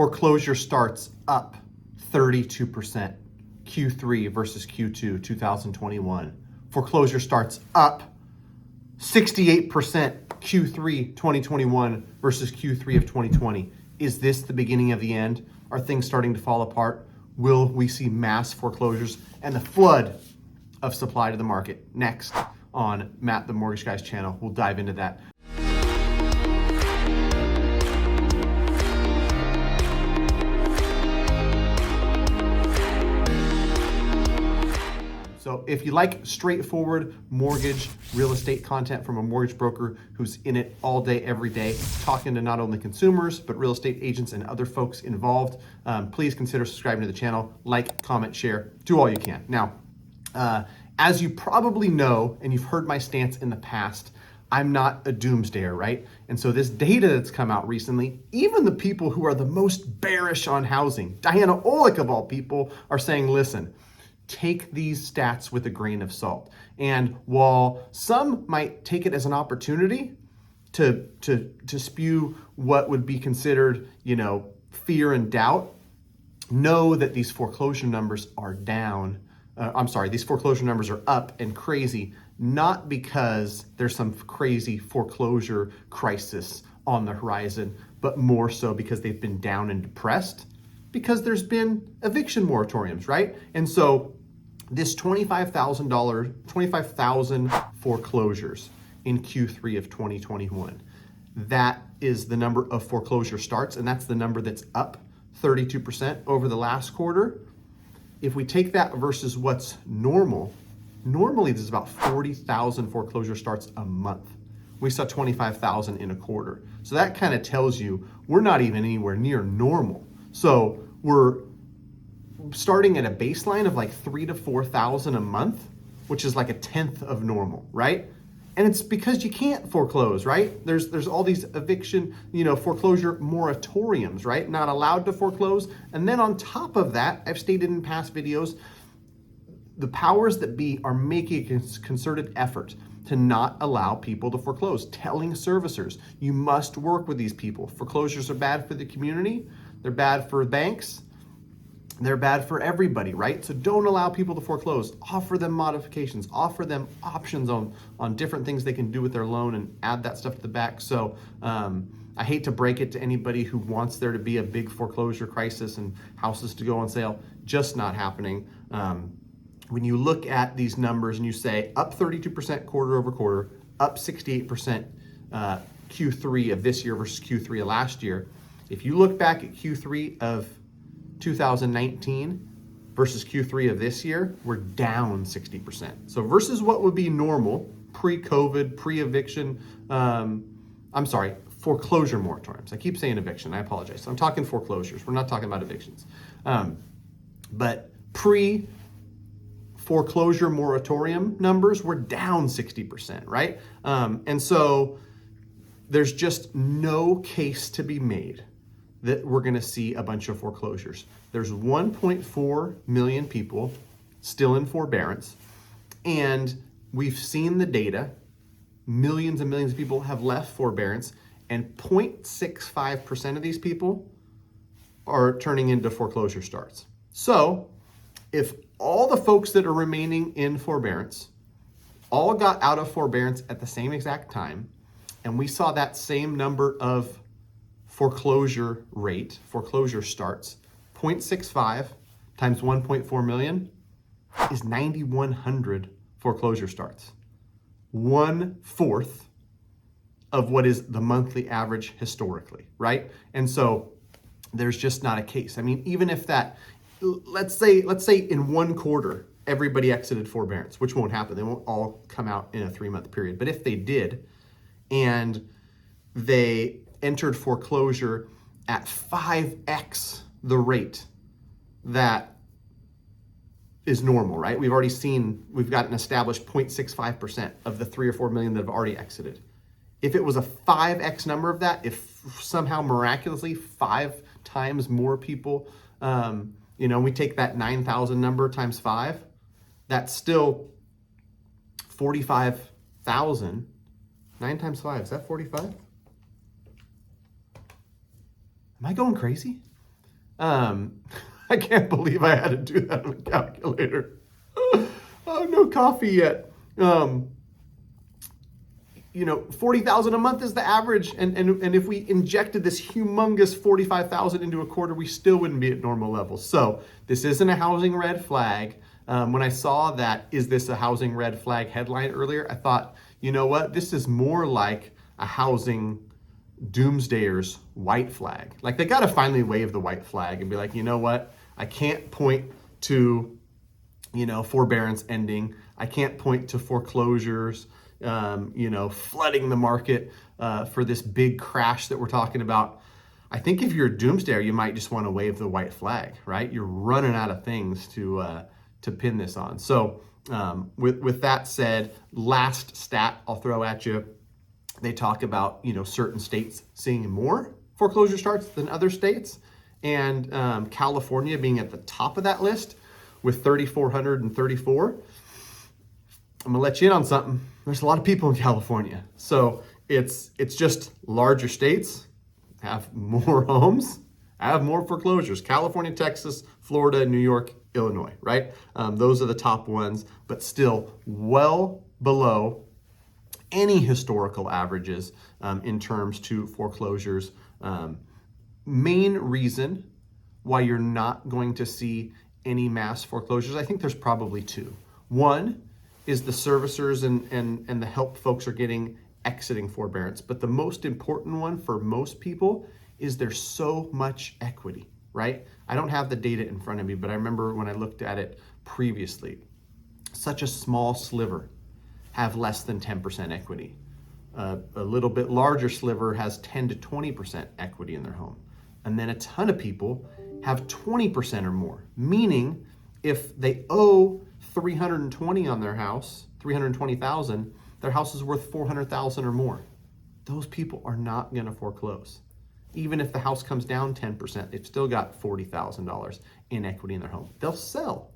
Foreclosure starts up 32%, Q3 versus Q2 2021. Foreclosure starts up 68%, Q3 2021 versus Q3 of 2020. Is this the beginning of the end? Are things starting to fall apart? Will we see mass foreclosures and the flood of supply to the market? Next on Matt the Mortgage Guy's channel, we'll dive into that. So if you like straightforward mortgage real estate content from a mortgage broker who's in it all day, every day, talking to not only consumers, but real estate agents and other folks involved, please consider subscribing to the channel, like, comment, share, do all you can. Now, as you probably know, and you've heard my stance in the past, I'm not a doomsdayer, right? And so this data that's come out recently, even the people who are the most bearish on housing, Diana Olick of all people, are saying, listen, take these stats with a grain of salt. And while some might take it as an opportunity to spew what would be considered, fear and doubt, know that these foreclosure numbers are down. These foreclosure numbers are up and crazy, not because there's some crazy foreclosure crisis on the horizon, but more so because they've been down and depressed because there's been eviction moratoriums, right? And so this $25,000 foreclosures in Q3 of 2021, that is the number of foreclosure starts, and that's the number that's up 32% over the last quarter. If we take that versus what's normal, normally there's about 40,000 foreclosure starts a month. We saw 25,000 in a quarter. So that kind of tells you we're not even anywhere near normal. So we're starting at a baseline of like 3,000 to 4,000 a month, which is like a tenth of normal, right? And it's because you can't foreclose, right? There's all these eviction, foreclosure moratoriums, right? Not allowed to foreclose. And then on top of that, I've stated in past videos, the powers that be are making a concerted effort to not allow people to foreclose, telling servicers, you must work with these people. Foreclosures are bad for the community. They're bad for banks. They're bad for everybody, right? So don't allow people to foreclose. Offer them modifications, offer them options on different things they can do with their loan and add that stuff to the back. So I hate to break it to anybody who wants there to be a big foreclosure crisis and houses to go on sale, just not happening. When you look at these numbers and you say up 32% quarter over quarter, up 68% Q3 of this year versus Q3 of last year, if you look back at Q3 of 2019 versus Q3 of this year, we're down 60%. So versus what would be normal pre-COVID, pre-eviction, foreclosure moratoriums. I keep saying eviction, I apologize. So I'm talking foreclosures, we're not talking about evictions. But pre-foreclosure moratorium numbers were down 60%, right? And so there's just no case to be made that we're gonna see a bunch of foreclosures. There's 1.4 million people still in forbearance, and we've seen the data. Millions and millions of people have left forbearance, and 0.65% of these people are turning into foreclosure starts. So if all the folks that are remaining in forbearance all got out of forbearance at the same exact time, and we saw that same number of foreclosure starts, 0.65 times 1.4 million is 9,100 foreclosure starts. 1/4 of what is the monthly average historically, right? And so there's just not a case. I mean, even if that, let's say in one quarter, everybody exited forbearance, which won't happen. They won't all come out in a 3-month period. But if they did, and they entered foreclosure at 5x the rate that is normal, right? We've got an established 0.65% of the 3 or 4 million that have already exited. If it was a 5x number of that, if somehow miraculously 5 times more people, we take that 9,000 number times 5, that's still 45,000. 9 times 5, is that 45? Am I going crazy? I can't believe I had to do that on a calculator. Oh, no coffee yet. 40,000 a month is the average, and if we injected this humongous 45,000 into a quarter, we still wouldn't be at normal levels. So this isn't a housing red flag. When I saw that, is this a housing red flag headline earlier, I thought, you know what, this is more like a housing doomsdayer's white flag. Like, they got to finally wave the white flag and be like, you know what, I can't point to, forbearance ending. I can't point to foreclosures, flooding the market for this big crash that we're talking about. I think if you're a doomsdayer, you might just want to wave the white flag, right? You're running out of things to pin this on. So with that said, last stat I'll throw at you, they talk about, certain states seeing more foreclosure starts than other states, and California being at the top of that list with 3,434. I'm gonna let you in on something. There's a lot of people in California. So it's just larger states have more homes, have more foreclosures. California, Texas, Florida, New York, Illinois, right? Those are the top ones, but still well below any historical averages in terms to foreclosures. Main reason why you're not going to see any mass foreclosures, I think there's probably two. One is the servicers and the help folks are getting exiting forbearance. But the most important one for most people is there's so much equity, right? I don't have the data in front of me, but I remember when I looked at it previously, such a small sliver have less than 10% equity. A little bit larger sliver has 10 to 20% equity in their home. And then a ton of people have 20% or more, meaning if they owe 320 on their house, 320,000, their house is worth 400,000 or more. Those people are not going to foreclose. Even if the house comes down 10%, they've still got $40,000 in equity in their home. They'll sell.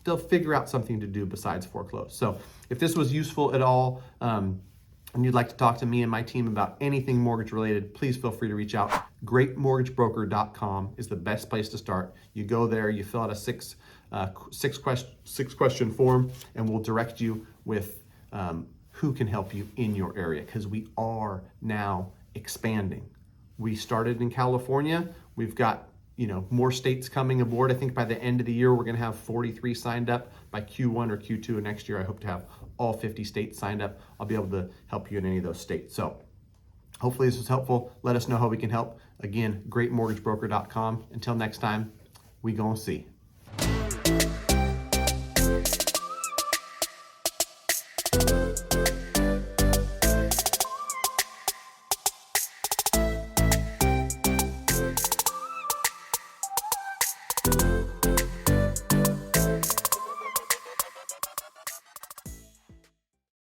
They'll figure out something to do besides foreclose. So if this was useful at all, and you'd like to talk to me and my team about anything mortgage related, please feel free to reach out. GreatMortgageBroker.com is the best place to start. You go there, you fill out a six question form, and we'll direct you with who can help you in your area, because we are now expanding. We started in California. We've got more states coming aboard. I think by the end of the year, we're going to have 43 signed up. By Q1 or Q2 of next year, I hope to have all 50 states signed up. I'll be able to help you in any of those states. So hopefully this was helpful. Let us know how we can help. Again, greatmortgagebroker.com. Until next time, we gonna see.